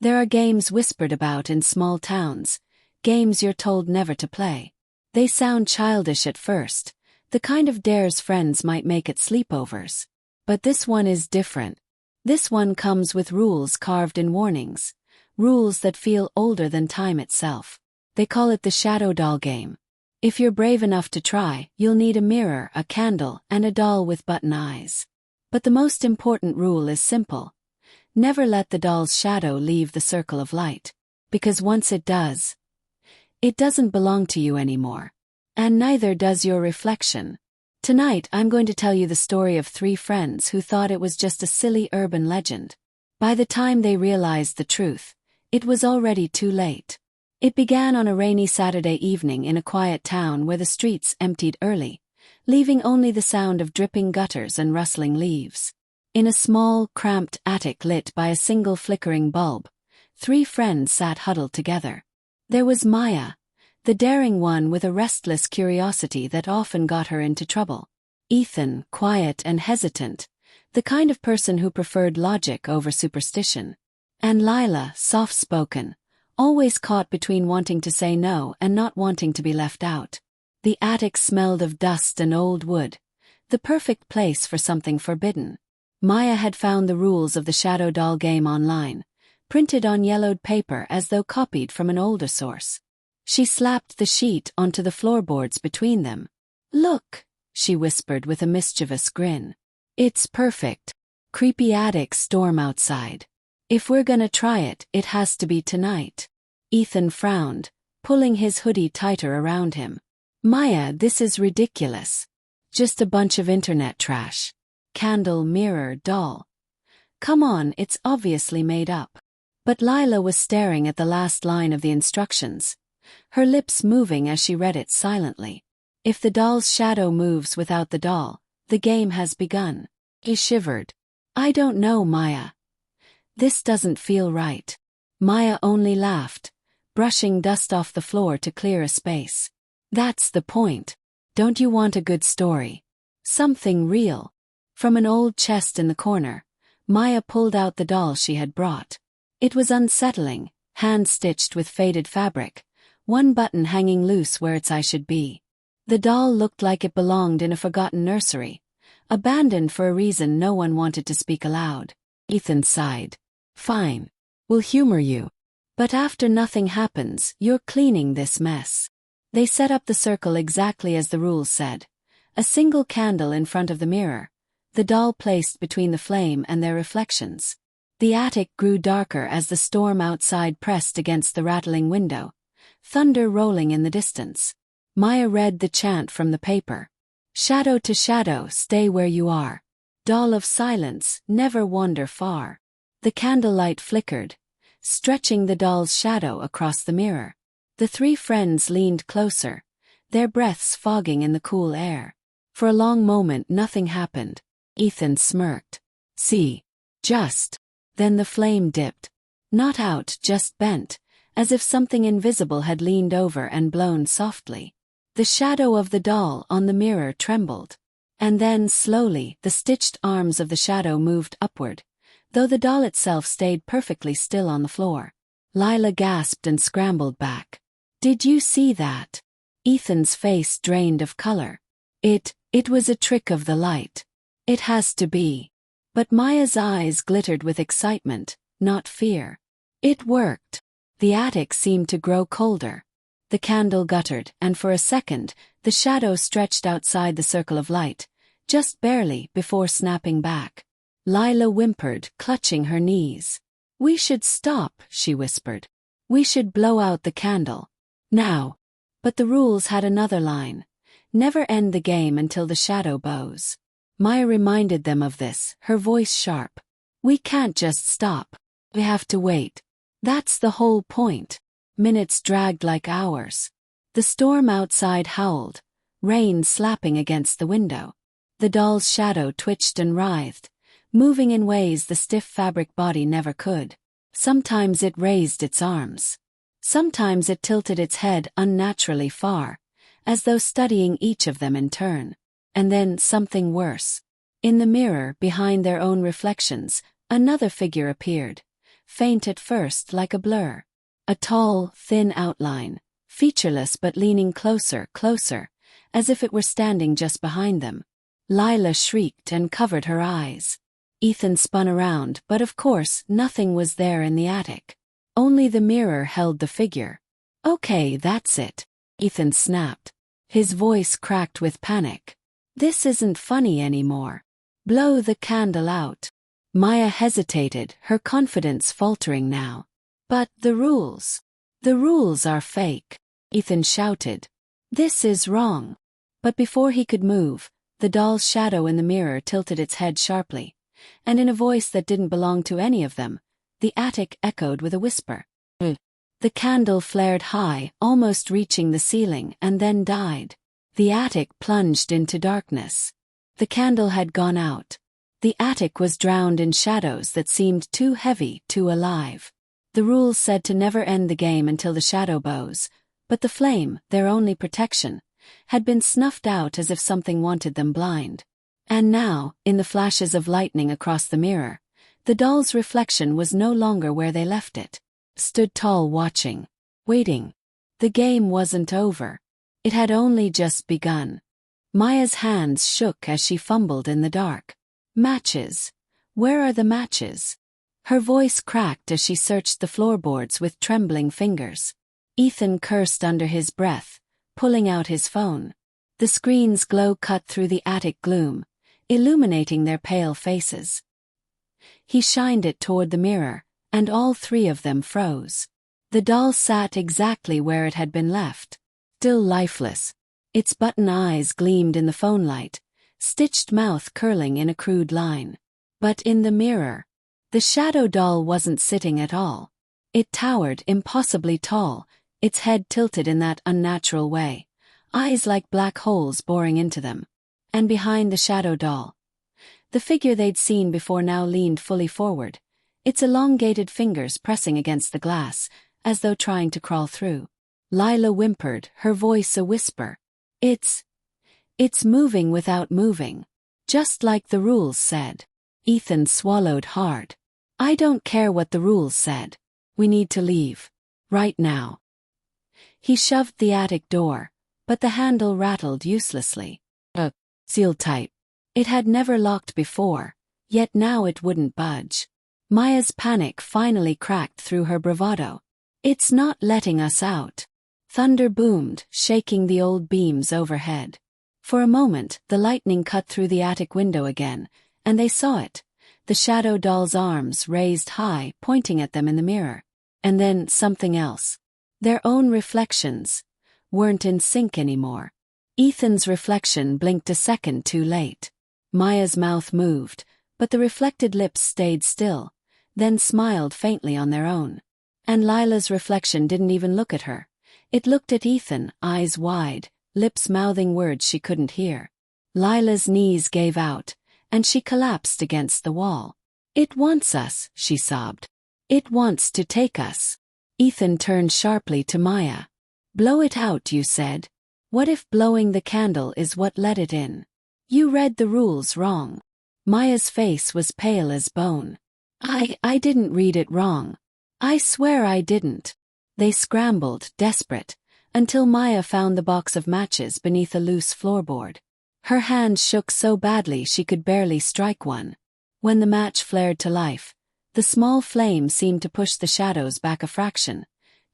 There are games whispered about in small towns, games you're told never to play. They sound childish at first, the kind of dares friends might make at sleepovers. But this one is different. This one comes with rules carved in warnings, rules that feel older than time itself. They call it the Shadow Doll game. If you're brave enough to try, you'll need a mirror, a candle, and a doll with button eyes. But the most important rule is simple. Never let the doll's shadow leave the circle of light. Because once it does, it doesn't belong to you anymore. And neither does your reflection. Tonight I'm going to tell you the story of three friends who thought it was just a silly urban legend. By the time they realized the truth, it was already too late. It began on a rainy Saturday evening in a quiet town where the streets emptied early, leaving only the sound of dripping gutters and rustling leaves. In a small, cramped attic lit by a single flickering bulb, three friends sat huddled together. There was Maya, the daring one with a restless curiosity that often got her into trouble. Ethan, quiet and hesitant, the kind of person who preferred logic over superstition. And Lila, soft-spoken, always caught between wanting to say no and not wanting to be left out. The attic smelled of dust and old wood, the perfect place for something forbidden. Maya had found the rules of the Shadow Doll game online, printed on yellowed paper as though copied from an older source. She slapped the sheet onto the floorboards between them. "Look," she whispered with a mischievous grin. "It's perfect. Creepy attic storm outside. If we're gonna try it, it has to be tonight." Ethan frowned, pulling his hoodie tighter around him. "Maya, this is ridiculous. Just a bunch of internet trash. Candle, mirror, doll. Come on, it's obviously made up." But Lila was staring at the last line of the instructions, her lips moving as she read it silently. "If the doll's shadow moves without the doll, the game has begun." He shivered. "I don't know, Maya. This doesn't feel right." Maya only laughed, brushing dust off the floor to clear a space. "That's the point. Don't you want a good story? Something real?" From an old chest in the corner, Maya pulled out the doll she had brought. It was unsettling, hand-stitched with faded fabric, one button hanging loose where its eye should be. The doll looked like it belonged in a forgotten nursery, abandoned for a reason no one wanted to speak aloud. Ethan sighed. "Fine. We'll humor you. But after nothing happens, you're cleaning this mess." They set up the circle exactly as the rules said. A single candle in front of the mirror, the doll placed between the flame and their reflections. The attic grew darker as the storm outside pressed against the rattling window, thunder rolling in the distance. Maya read the chant from the paper. "Shadow to shadow, stay where you are. Doll of silence, never wander far." The candlelight flickered, stretching the doll's shadow across the mirror. The three friends leaned closer, their breaths fogging in the cool air. For a long moment nothing happened. Ethan smirked. "See. Just." Then the flame dipped. Not out, just bent, as if something invisible had leaned over and blown softly. The shadow of the doll on the mirror trembled. And then, slowly, the stitched arms of the shadow moved upward, though the doll itself stayed perfectly still on the floor. Lila gasped and scrambled back. "Did you see that?" Ethan's face drained of color. It was a trick of the light. It has to be." But Maya's eyes glittered with excitement, not fear. It worked. The attic seemed to grow colder. The candle guttered, and for a second, the shadow stretched outside the circle of light, just barely before snapping back. Lila whimpered, clutching her knees. "We should stop," she whispered. "We should blow out the candle. Now." But the rules had another line. Never end the game until the shadow bows. Maya reminded them of this, her voice sharp. "We can't just stop. We have to wait. That's the whole point." Minutes dragged like hours. The storm outside howled, rain slapping against the window. The doll's shadow twitched and writhed, moving in ways the stiff fabric body never could. Sometimes it raised its arms. Sometimes it tilted its head unnaturally far, as though studying each of them in turn. And then something worse. In the mirror, behind their own reflections, another figure appeared, faint at first like a blur. A tall, thin outline, featureless but leaning closer, as if it were standing just behind them. Lila shrieked and covered her eyes. Ethan spun around, but of course nothing was there in the attic. Only the mirror held the figure. "Okay, that's it," Ethan snapped. His voice cracked with panic. "This isn't funny anymore. Blow the candle out." Maya hesitated, her confidence faltering now. "But the rules. The rules are fake," Ethan shouted. "This is wrong." But before he could move, the doll's shadow in the mirror tilted its head sharply, and in a voice that didn't belong to any of them, the attic echoed with a whisper. The candle flared high, almost reaching the ceiling, and then died. The attic plunged into darkness. The candle had gone out. The attic was drowned in shadows that seemed too heavy, too alive. The rules said to never end the game until the shadow bows, but the flame, their only protection, had been snuffed out as if something wanted them blind. And now, in the flashes of lightning across the mirror, the doll's reflection was no longer where they left it. Stood tall watching, waiting. The game wasn't over. It had only just begun. Maya's hands shook as she fumbled in the dark. "Matches. Where are the matches?" Her voice cracked as she searched the floorboards with trembling fingers. Ethan cursed under his breath, pulling out his phone. The screen's glow cut through the attic gloom, illuminating their pale faces. He shined it toward the mirror, and all three of them froze. The doll sat exactly where it had been left, still lifeless. Its button eyes gleamed in the phone light, stitched mouth curling in a crude line. But in the mirror, the shadow doll wasn't sitting at all. It towered impossibly tall, its head tilted in that unnatural way, eyes like black holes boring into them. And behind the shadow doll, the figure they'd seen before now leaned fully forward, its elongated fingers pressing against the glass, as though trying to crawl through. Lila whimpered, her voice a whisper. It's moving without moving. Just like the rules said." Ethan swallowed hard. "I don't care what the rules said. We need to leave. Right now." He shoved the attic door, but the handle rattled uselessly. Sealed tight. It had never locked before, yet now it wouldn't budge. Maya's panic finally cracked through her bravado. "It's not letting us out." Thunder boomed, shaking the old beams overhead. For a moment, the lightning cut through the attic window again, and they saw it, the shadow doll's arms raised high, pointing at them in the mirror. And then something else. Their own reflections weren't in sync anymore. Ethan's reflection blinked a second too late. Maya's mouth moved, but the reflected lips stayed still, then smiled faintly on their own. And Lila's reflection didn't even look at her. It looked at Ethan, eyes wide, lips mouthing words she couldn't hear. Lila's knees gave out, and she collapsed against the wall. "It wants us," she sobbed. "It wants to take us." Ethan turned sharply to Maya. "Blow it out, you said. What if blowing the candle is what let it in? You read the rules wrong." Maya's face was pale as bone. I didn't read it wrong. I swear I didn't." They scrambled, desperate, until Maya found the box of matches beneath a loose floorboard. Her hand shook so badly she could barely strike one. When the match flared to life, the small flame seemed to push the shadows back a fraction,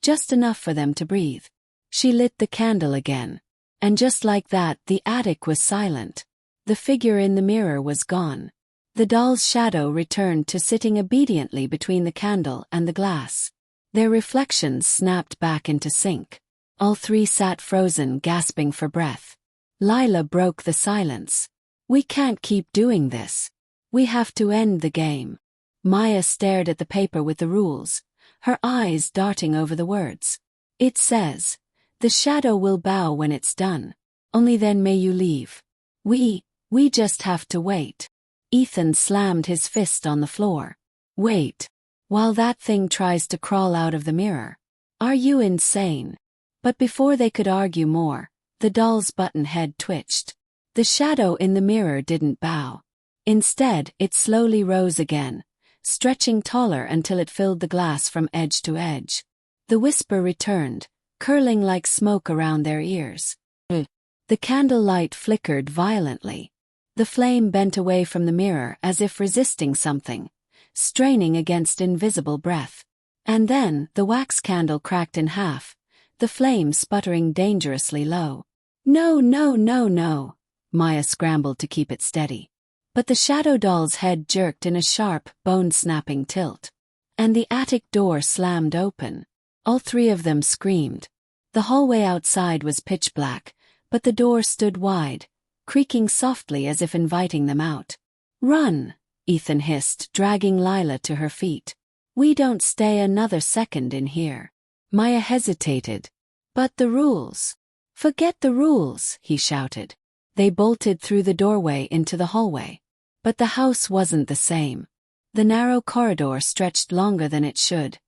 just enough for them to breathe. She lit the candle again. And just like that, the attic was silent. The figure in the mirror was gone. The doll's shadow returned to sitting obediently between the candle and the glass. Their reflections snapped back into sync. All three sat frozen, gasping for breath. Lila broke the silence. "We can't keep doing this. We have to end the game." Maya stared at the paper with the rules, her eyes darting over the words. "It says, the shadow will bow when it's done. Only then may you leave. We just have to wait." Ethan slammed his fist on the floor. "Wait. While that thing tries to crawl out of the mirror. Are you insane?" But before they could argue more, the doll's button head twitched. The shadow in the mirror didn't bow. Instead, it slowly rose again, stretching taller until it filled the glass from edge to edge. The whisper returned, curling like smoke around their ears. The candle light flickered violently. The flame bent away from the mirror as if resisting something, straining against invisible breath. And then the wax candle cracked in half, the flame sputtering dangerously low. No, no, no, no. Maya scrambled to keep it steady. But the shadow doll's head jerked in a sharp, bone-snapping tilt. And the attic door slammed open. All three of them screamed. The hallway outside was pitch black, but the door stood wide, creaking softly as if inviting them out. Run, Ethan hissed, dragging Lila to her feet. We don't stay another second in here. Maya hesitated. But the rules. Forget the rules, he shouted. They bolted through the doorway into the hallway. But the house wasn't the same. The narrow corridor stretched longer than it should,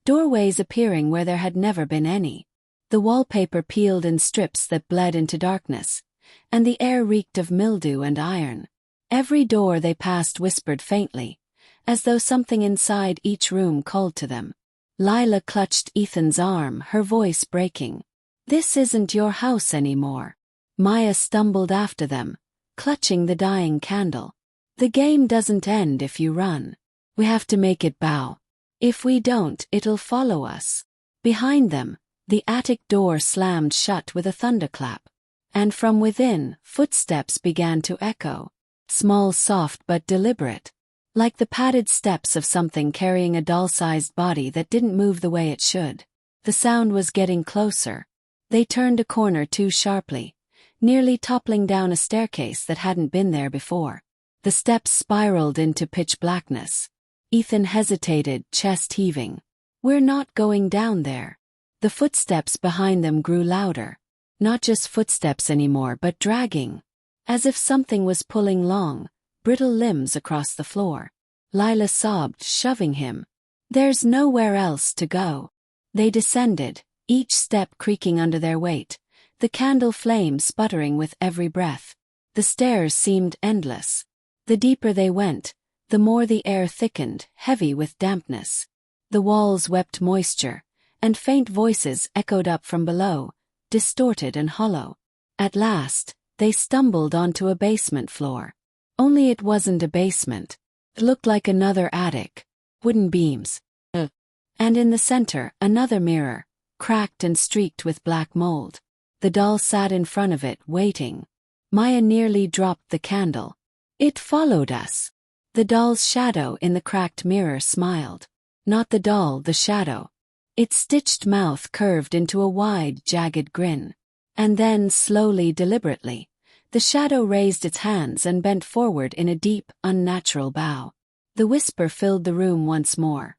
doorways appearing where there had never been any. The wallpaper peeled in strips that bled into darkness, and the air reeked of mildew and iron. Every door they passed whispered faintly, as though something inside each room called to them. Lila clutched Ethan's arm, her voice breaking. This isn't your house anymore. Maya stumbled after them, clutching the dying candle. The game doesn't end if you run. We have to make it bow. If we don't, it'll follow us. Behind them, the attic door slammed shut with a thunderclap. And from within, footsteps began to echo. Small, soft but deliberate. Like the padded steps of something carrying a doll-sized body that didn't move the way it should. The sound was getting closer. They turned a corner too sharply, nearly toppling down a staircase that hadn't been there before. The steps spiraled into pitch blackness. Ethan hesitated, chest heaving. We're not going down there. The footsteps behind them grew louder. Not just footsteps anymore, but dragging. As if something was pulling long, brittle limbs across the floor. Lila sobbed, shoving him. There's nowhere else to go. They descended, each step creaking under their weight, the candle flame sputtering with every breath. The stairs seemed endless. The deeper they went, the more the air thickened, heavy with dampness. The walls wept moisture, and faint voices echoed up from below, distorted and hollow. At last, they stumbled onto a basement floor. Only it wasn't a basement. It looked like another attic. Wooden beams. And in the center, another mirror, cracked and streaked with black mold. The doll sat in front of it, waiting. Maya nearly dropped the candle. It followed us. The doll's shadow in the cracked mirror smiled. Not the doll, the shadow. Its stitched mouth curved into a wide, jagged grin. And then, slowly, deliberately, the shadow raised its hands and bent forward in a deep, unnatural bow. The whisper filled the room once more.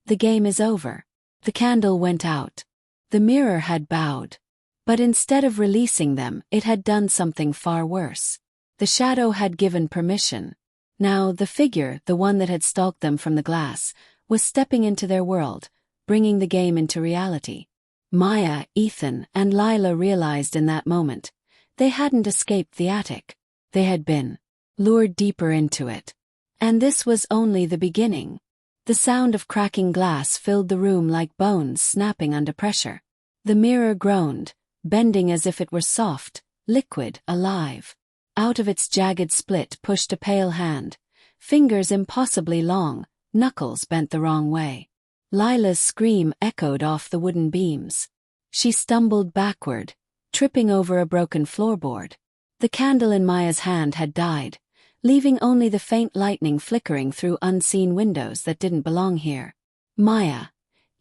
The game is over. The candle went out. The mirror had bowed. But instead of releasing them, it had done something far worse. The shadow had given permission. Now, the figure, the one that had stalked them from the glass, was stepping into their world, bringing the game into reality. Maya, Ethan, and Lila realized in that moment. They hadn't escaped the attic. They had been lured deeper into it. And this was only the beginning. The sound of cracking glass filled the room like bones snapping under pressure. The mirror groaned, bending as if it were soft, liquid, alive. Out of its jagged split pushed a pale hand, fingers impossibly long, knuckles bent the wrong way. Lila's scream echoed off the wooden beams. She stumbled backward, tripping over a broken floorboard. The candle in Maya's hand had died, leaving only the faint lightning flickering through unseen windows that didn't belong here. Maya.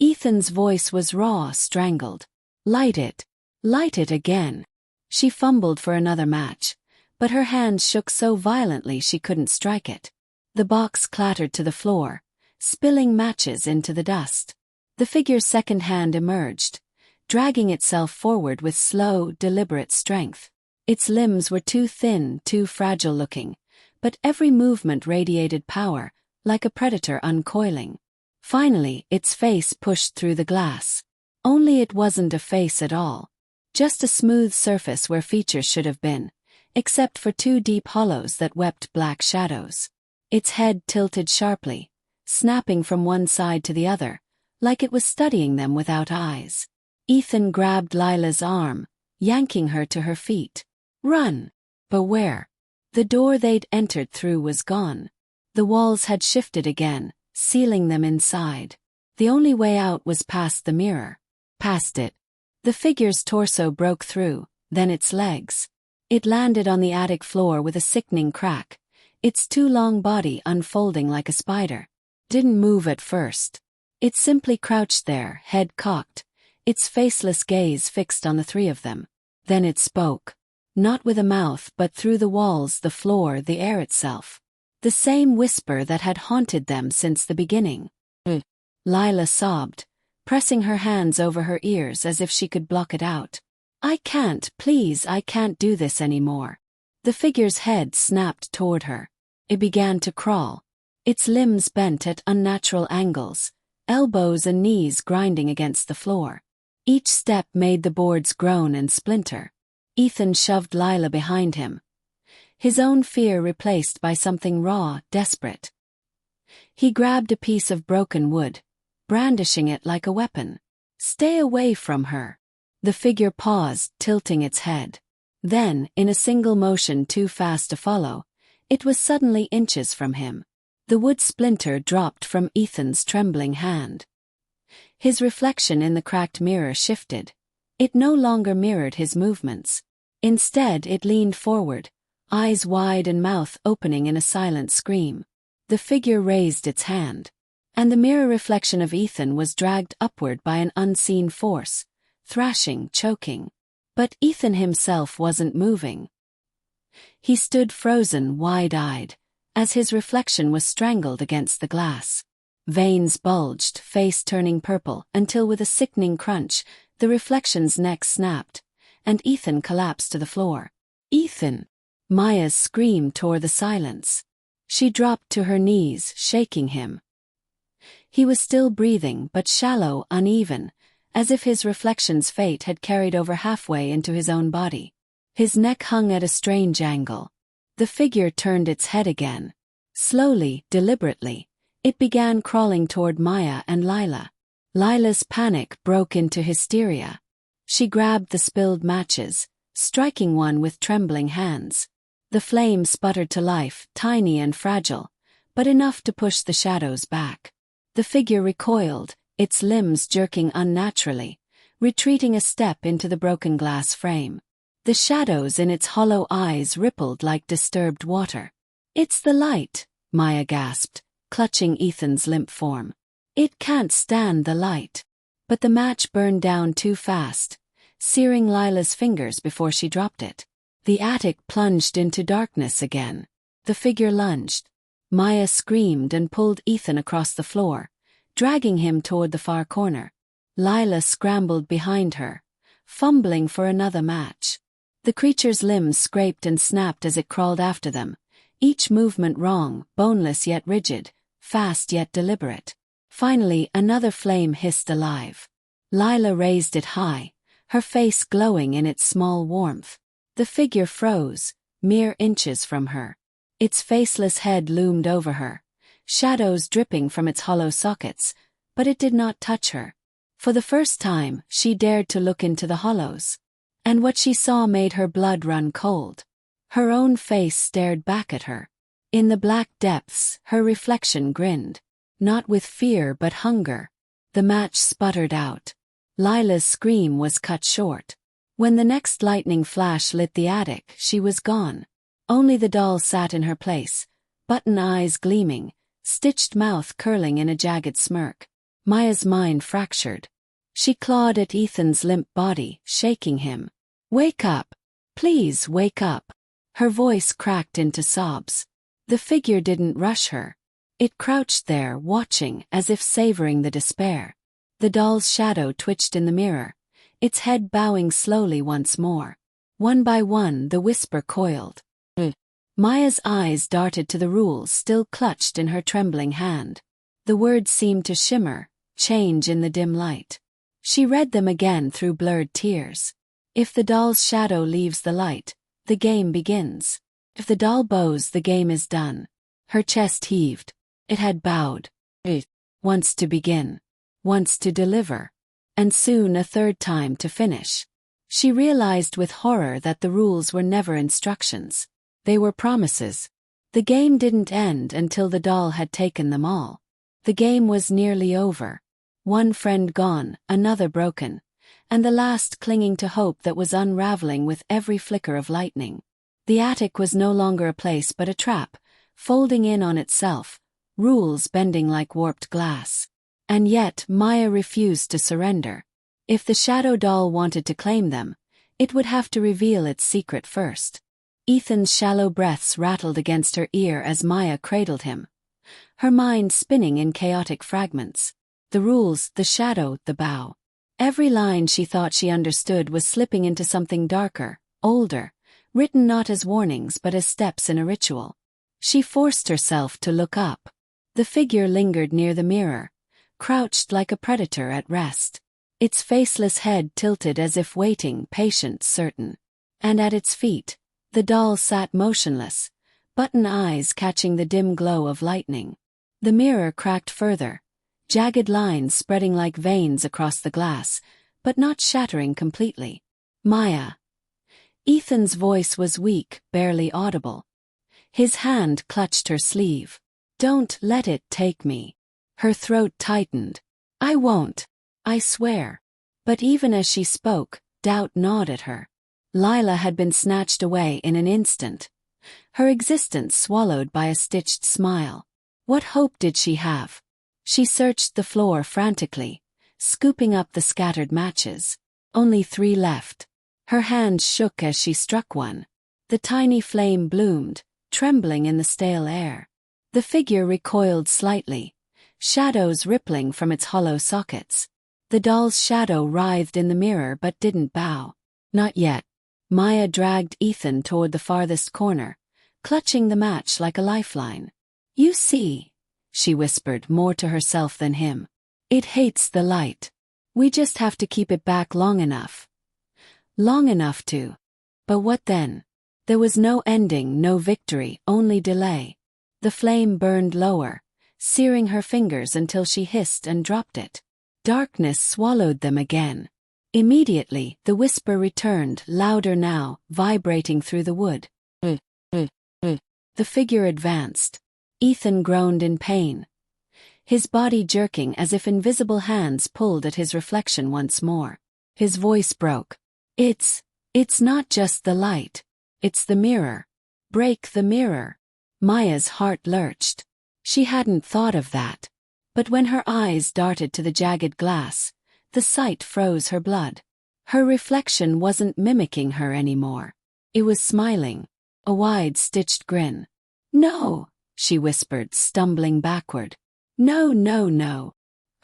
Ethan's voice was raw, strangled. Light it. Light it again. She fumbled for another match, but her hands shook so violently she couldn't strike it. The box clattered to the floor, spilling matches into the dust. The figure's second hand emerged, dragging itself forward with slow, deliberate strength. Its limbs were too thin, too fragile-looking, but every movement radiated power, like a predator uncoiling. Finally, its face pushed through the glass. Only it wasn't a face at all. Just a smooth surface where features should have been, except for two deep hollows that wept black shadows. Its head tilted sharply, snapping from one side to the other, like it was studying them without eyes. Ethan grabbed Lila's arm, yanking her to her feet. Run! But where? The door they'd entered through was gone. The walls had shifted again, sealing them inside. The only way out was past the mirror. Past it. The figure's torso broke through, then its legs. It landed on the attic floor with a sickening crack, its too long body unfolding like a spider. Didn't move at first. It simply crouched there, head cocked, its faceless gaze fixed on the three of them. Then it spoke. Not with a mouth but through the walls, the floor, the air itself. The same whisper that had haunted them since the beginning. Lila sobbed, pressing her hands over her ears as if she could block it out. I can't, please, I can't do this anymore. The figure's head snapped toward her. It began to crawl, its limbs bent at unnatural angles, elbows and knees grinding against the floor. Each step made the boards groan and splinter. Ethan shoved Lila behind him, his own fear replaced by something raw, desperate. He grabbed a piece of broken wood, brandishing it like a weapon. Stay away from her. The figure paused, tilting its head. Then, in a single motion too fast to follow, it was suddenly inches from him. The wood splinter dropped from Ethan's trembling hand. His reflection in the cracked mirror shifted. It no longer mirrored his movements. Instead, it leaned forward, eyes wide and mouth opening in a silent scream. The figure raised its hand, and the mirror reflection of Ethan was dragged upward by an unseen force, thrashing, choking. But Ethan himself wasn't moving. He stood frozen, wide-eyed, as his reflection was strangled against the glass. Veins bulged, face turning purple, until with a sickening crunch, the reflection's neck snapped, and Ethan collapsed to the floor. Ethan! Maya's scream tore the silence. She dropped to her knees, shaking him. He was still breathing, but shallow, uneven, as if his reflection's fate had carried over halfway into his own body. His neck hung at a strange angle. The figure turned its head again. Slowly, deliberately, it began crawling toward Maya and Lila. Lila's panic broke into hysteria. She grabbed the spilled matches, striking one with trembling hands. The flame sputtered to life, tiny and fragile, but enough to push the shadows back. The figure recoiled, its limbs jerking unnaturally, retreating a step into the broken glass frame. The shadows in its hollow eyes rippled like disturbed water. It's the light, Maya gasped, clutching Ethan's limp form. It can't stand the light. But the match burned down too fast, searing Lila's fingers before she dropped it. The attic plunged into darkness again. The figure lunged. Maya screamed and pulled Ethan across the floor, dragging him toward the far corner. Lila scrambled behind her, fumbling for another match. The creature's limbs scraped and snapped as it crawled after them, each movement wrong, boneless yet rigid, fast yet deliberate. Finally, another flame hissed alive. Lila raised it high, her face glowing in its small warmth. The figure froze, mere inches from her. Its faceless head loomed over her, shadows dripping from its hollow sockets, but it did not touch her. For the first time, she dared to look into the hollows. And what she saw made her blood run cold. Her own face stared back at her. In the black depths, her reflection grinned. Not with fear but hunger. The match sputtered out. Lila's scream was cut short. When the next lightning flash lit the attic, she was gone. Only the doll sat in her place, button eyes gleaming, stitched mouth curling in a jagged smirk. Maya's mind fractured. She clawed at Ethan's limp body, shaking him. Wake up! Please wake up! Her voice cracked into sobs. The figure didn't rush her. It crouched there, watching, as if savoring the despair. The doll's shadow twitched in the mirror, its head bowing slowly once more. One by one, the whisper coiled. Maya's eyes darted to the rules still clutched in her trembling hand. The words seemed to shimmer, change in the dim light. She read them again through blurred tears. If the doll's shadow leaves the light, the game begins. If the doll bows, the game is done. Her chest heaved. It had bowed. Once to begin. Once to deliver. And soon a third time to finish. She realized with horror that the rules were never instructions. They were promises. The game didn't end until the doll had taken them all. The game was nearly over. One friend gone, another broken, and the last clinging to hope that was unraveling with every flicker of lightning. The attic was no longer a place but a trap, folding in on itself, rules bending like warped glass. And yet Maya refused to surrender. If the shadow doll wanted to claim them, it would have to reveal its secret first. Ethan's shallow breaths rattled against her ear as Maya cradled him, her mind spinning in chaotic fragments. The rules, the shadow, the bow. Every line she thought she understood was slipping into something darker, older, written not as warnings but as steps in a ritual. She forced herself to look up. The figure lingered near the mirror, crouched like a predator at rest. Its faceless head tilted as if waiting, patient, certain. And at its feet, the doll sat motionless, button eyes catching the dim glow of lightning. The mirror cracked further, jagged lines spreading like veins across the glass, but not shattering completely. Maya. Ethan's voice was weak, barely audible. His hand clutched her sleeve. Don't let it take me. Her throat tightened. I won't. I swear. But even as she spoke, doubt gnawed at her. Lila had been snatched away in an instant, her existence swallowed by a stitched smile. What hope did she have? She searched the floor frantically, scooping up the scattered matches. Only 3 left. Her hand shook as she struck one. The tiny flame bloomed, trembling in the stale air. The figure recoiled slightly, shadows rippling from its hollow sockets. The doll's shadow writhed in the mirror but didn't bow. Not yet. Maya dragged Ethan toward the farthest corner, clutching the match like a lifeline. You see, she whispered more to herself than him. It hates the light. We just have to keep it back long enough. Long enough to. But what then? There was no ending, no victory, only delay. The flame burned lower, searing her fingers until she hissed and dropped it. Darkness swallowed them again. Immediately, the whisper returned, louder now, vibrating through the wood. The figure advanced. Ethan groaned in pain, his body jerking as if invisible hands pulled at his reflection once more. His voice broke. It's not just the light. It's the mirror. Break the mirror. Maya's heart lurched. She hadn't thought of that. But when her eyes darted to the jagged glass, the sight froze her blood. Her reflection wasn't mimicking her anymore. It was smiling, a wide stitched grin. No, she whispered, stumbling backward. No, no, no.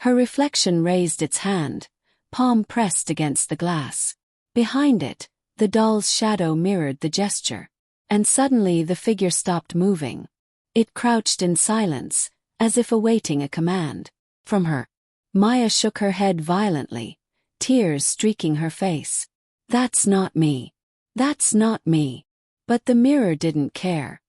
Her reflection raised its hand, palm pressed against the glass. Behind it, the doll's shadow mirrored the gesture. And suddenly the figure stopped moving. It crouched in silence, as if awaiting a command from her. Maya shook her head violently, tears streaking her face. That's not me. That's not me. But the mirror didn't care.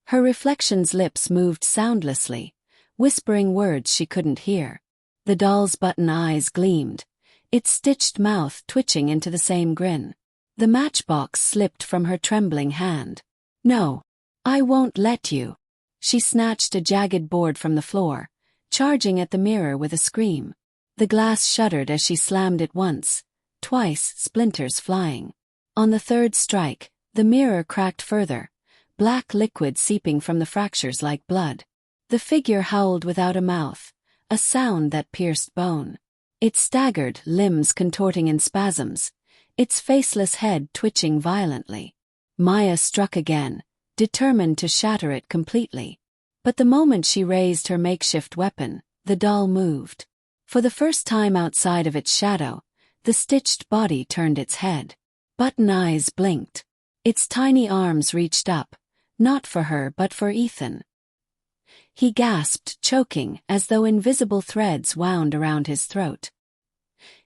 Her reflection's lips moved soundlessly, whispering words she couldn't hear. The doll's button eyes gleamed, its stitched mouth twitching into the same grin. The matchbox slipped from her trembling hand. No, I won't let you. She snatched a jagged board from the floor, charging at the mirror with a scream. The glass shuddered as she slammed it once, twice, splinters flying. On the third strike, the mirror cracked further, black liquid seeping from the fractures like blood. The figure howled without a mouth, a sound that pierced bone. It staggered, limbs contorting in spasms, its faceless head twitching violently. Maya struck again, determined to shatter it completely. But the moment she raised her makeshift weapon, the doll moved. For the first time outside of its shadow, the stitched body turned its head. Button eyes blinked. Its tiny arms reached up, not for her but for Ethan. He gasped, choking, as though invisible threads wound around his throat.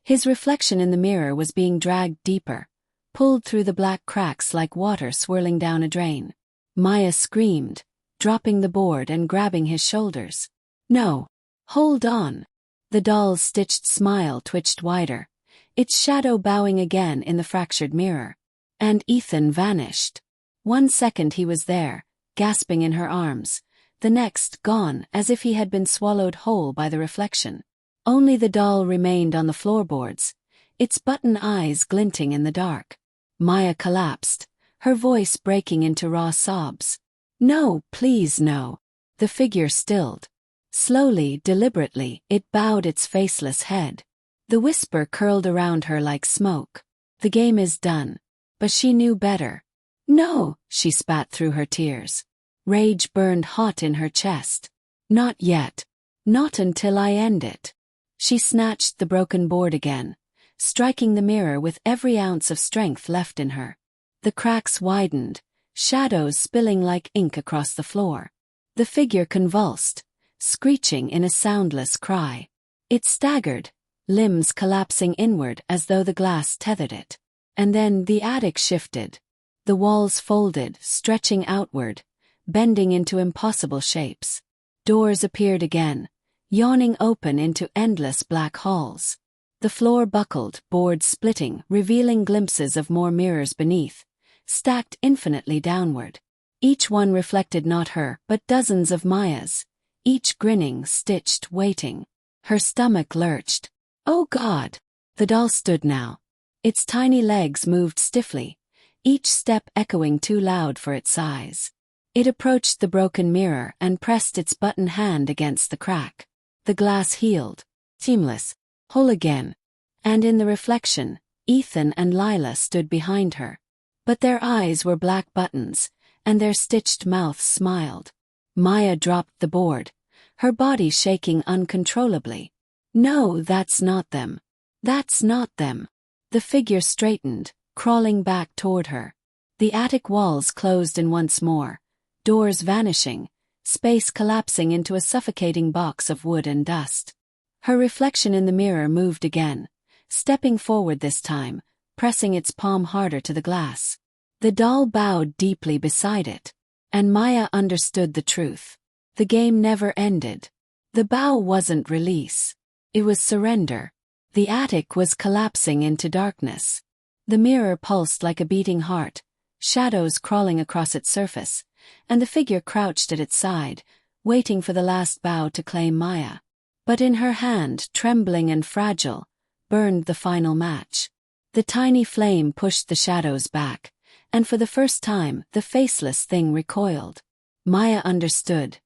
His reflection in the mirror was being dragged deeper, pulled through the black cracks like water swirling down a drain. Maya screamed, dropping the board and grabbing his shoulders. No. Hold on. The doll's stitched smile twitched wider, its shadow bowing again in the fractured mirror. And Ethan vanished. 1 second he was there, gasping in her arms, the next gone as if he had been swallowed whole by the reflection. Only the doll remained on the floorboards, its button eyes glinting in the dark. Maya collapsed, her voice breaking into raw sobs. No, please no. The figure stilled. Slowly, deliberately, it bowed its faceless head. The whisper curled around her like smoke. The game is done. But she knew better. No, she spat through her tears. Rage burned hot in her chest. Not yet. Not until I end it. She snatched the broken board again, striking the mirror with every ounce of strength left in her. The cracks widened, shadows spilling like ink across the floor. The figure convulsed, screeching in a soundless cry. It staggered, limbs collapsing inward as though the glass tethered it. And then the attic shifted. The walls folded, stretching outward, bending into impossible shapes. Doors appeared again, yawning open into endless black halls. The floor buckled, boards splitting, revealing glimpses of more mirrors beneath, stacked infinitely downward. Each one reflected not her, but dozens of Maya's, each grinning, stitched, waiting. Her stomach lurched. Oh God! The doll stood now. Its tiny legs moved stiffly, each step echoing too loud for its size. It approached the broken mirror and pressed its button hand against the crack. The glass healed, seamless, whole again. And in the reflection, Ethan and Lila stood behind her. But their eyes were black buttons, and their stitched mouths smiled. Maya dropped the board, her body shaking uncontrollably. No, that's not them. That's not them. The figure straightened, crawling back toward her. The attic walls closed in once more, doors vanishing, space collapsing into a suffocating box of wood and dust. Her reflection in the mirror moved again, stepping forward this time, pressing its palm harder to the glass. The doll bowed deeply beside it, and Maya understood the truth. The game never ended. The bow wasn't release. It was surrender. The attic was collapsing into darkness. The mirror pulsed like a beating heart, shadows crawling across its surface, and the figure crouched at its side, waiting for the last bow to claim Maya. But in her hand, trembling and fragile, burned the final match. The tiny flame pushed the shadows back, and for the first time the faceless thing recoiled. Maya understood.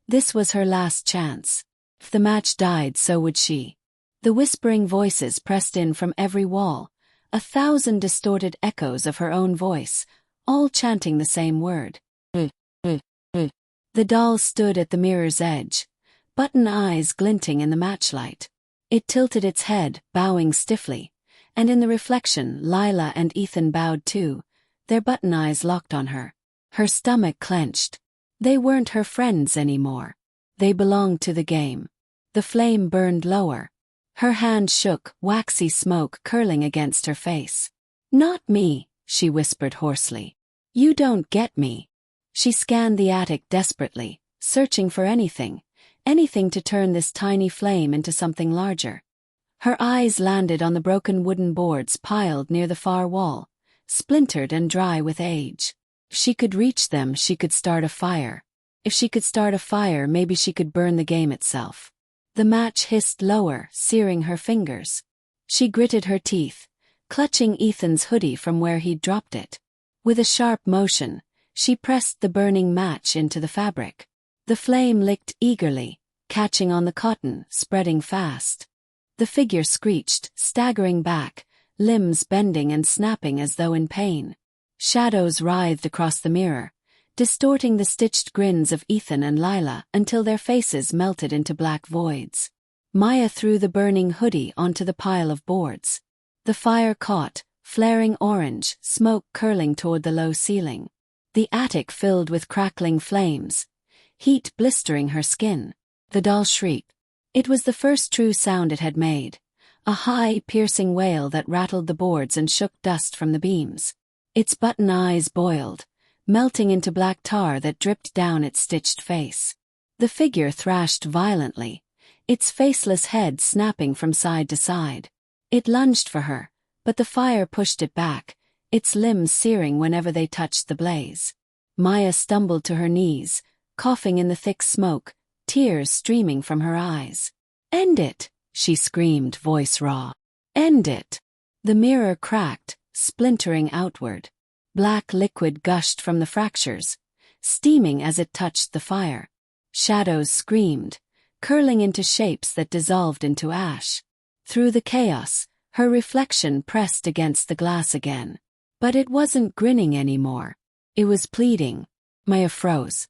This was her last chance. If the match died, so would she. The whispering voices pressed in from every wall, 1,000 distorted echoes of her own voice, all chanting the same word. The doll stood at the mirror's edge, button eyes glinting in the matchlight. It tilted its head, bowing stiffly, and in the reflection Lila and Ethan bowed too, their button eyes locked on her. Her stomach clenched. They weren't her friends anymore. They belonged to the game. The flame burned lower. Her hand shook, waxy smoke curling against her face. Not me, she whispered hoarsely. You don't get me. She scanned the attic desperately, searching for anything to turn this tiny flame into something larger. Her eyes landed on the broken wooden boards piled near the far wall, splintered and dry with age. If she could reach them, she could start a fire. If she could start a fire, maybe she could burn the game itself. The match hissed lower, searing her fingers. She gritted her teeth, clutching Ethan's hoodie from where he'd dropped it. With a sharp motion, she pressed the burning match into the fabric. The flame licked eagerly, catching on the cotton, spreading fast. The figure screeched, staggering back, limbs bending and snapping as though in pain. Shadows writhed across the mirror, distorting the stitched grins of Ethan and Lila until their faces melted into black voids. Maya threw the burning hoodie onto the pile of boards. The fire caught, flaring orange, smoke curling toward the low ceiling. The attic filled with crackling flames, heat blistering her skin. The doll shrieked. It was the first true sound it had made, a high, piercing wail that rattled the boards and shook dust from the beams. Its button eyes boiled, melting into black tar that dripped down its stitched face. The figure thrashed violently, its faceless head snapping from side to side. It lunged for her, but the fire pushed it back, its limbs searing whenever they touched the blaze. Maya stumbled to her knees, coughing in the thick smoke, tears streaming from her eyes. "End it!" she screamed, voice raw. "End it!" The mirror cracked, splintering outward. Black liquid gushed from the fractures, steaming as it touched the fire. Shadows screamed, curling into shapes that dissolved into ash. Through the chaos, her reflection pressed against the glass again. But it wasn't grinning anymore. It was pleading. Maya froze.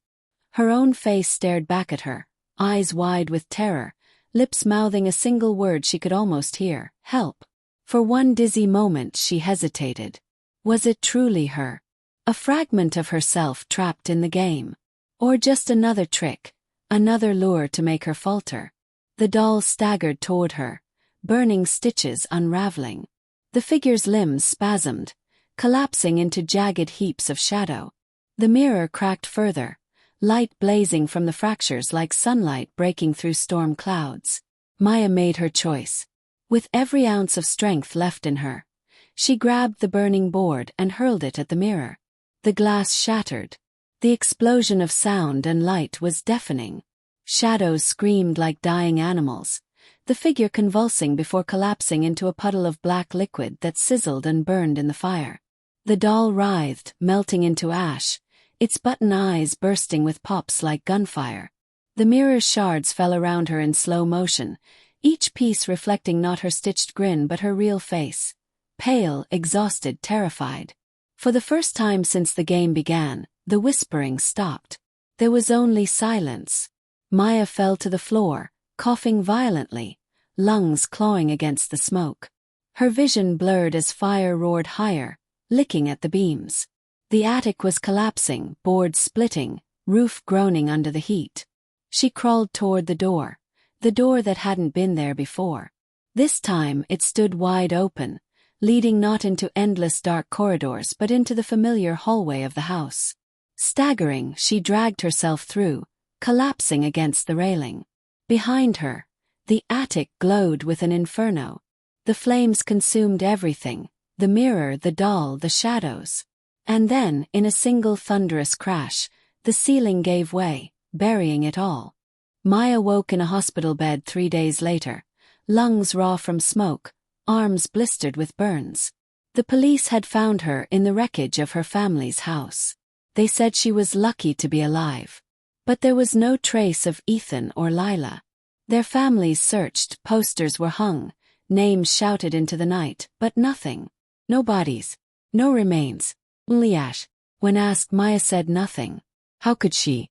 Her own face stared back at her, eyes wide with terror, lips mouthing a single word she could almost hear: help. For one dizzy moment she hesitated. Was it truly her? A fragment of herself trapped in the game? Or just another trick, another lure to make her falter? The doll staggered toward her, burning stitches unraveling. The figure's limbs spasmed, collapsing into jagged heaps of shadow. The mirror cracked further, light blazing from the fractures like sunlight breaking through storm clouds. Maya made her choice. With every ounce of strength left in her, she grabbed the burning board and hurled it at the mirror. The glass shattered. The explosion of sound and light was deafening. Shadows screamed like dying animals, the figure convulsing before collapsing into a puddle of black liquid that sizzled and burned in the fire. The doll writhed, melting into ash, its button eyes bursting with pops like gunfire. The mirror's shards fell around her in slow motion, each piece reflecting not her stitched grin but her real face. Pale, exhausted, terrified. For the first time since the game began, the whispering stopped. There was only silence. Maya fell to the floor, coughing violently, lungs clawing against the smoke. Her vision blurred as fire roared higher, licking at the beams. The attic was collapsing, boards splitting, roof groaning under the heat. She crawled toward the door that hadn't been there before. This time it stood wide open, leading not into endless dark corridors but into the familiar hallway of the house. Staggering, she dragged herself through, collapsing against the railing. Behind her, the attic glowed with an inferno. The flames consumed everything, the mirror, the doll, the shadows. And then, in a single thunderous crash, the ceiling gave way, burying it all. Maya woke in a hospital bed 3 days later, lungs raw from smoke, arms blistered with burns. The police had found her in the wreckage of her family's house. They said she was lucky to be alive. But there was no trace of Ethan or Lila. Their families searched, posters were hung, names shouted into the night, but nothing. No bodies, no remains, only ash. When asked, Maya said nothing. How could she?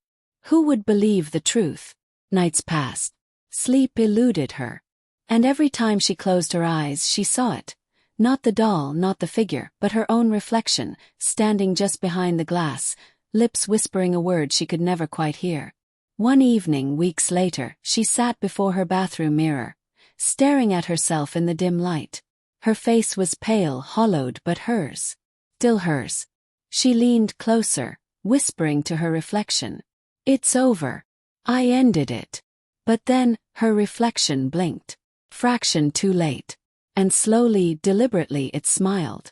Who would believe the truth? Nights passed. Sleep eluded her. And every time she closed her eyes she saw it. Not the doll, not the figure, but her own reflection, standing just behind the glass, lips whispering a word she could never quite hear. One evening, weeks later, she sat before her bathroom mirror, staring at herself in the dim light. Her face was pale, hollowed, but hers. Still hers. She leaned closer, whispering to her reflection. "It's over. I ended it." But then, her reflection blinked. Fraction too late. And slowly, deliberately it smiled.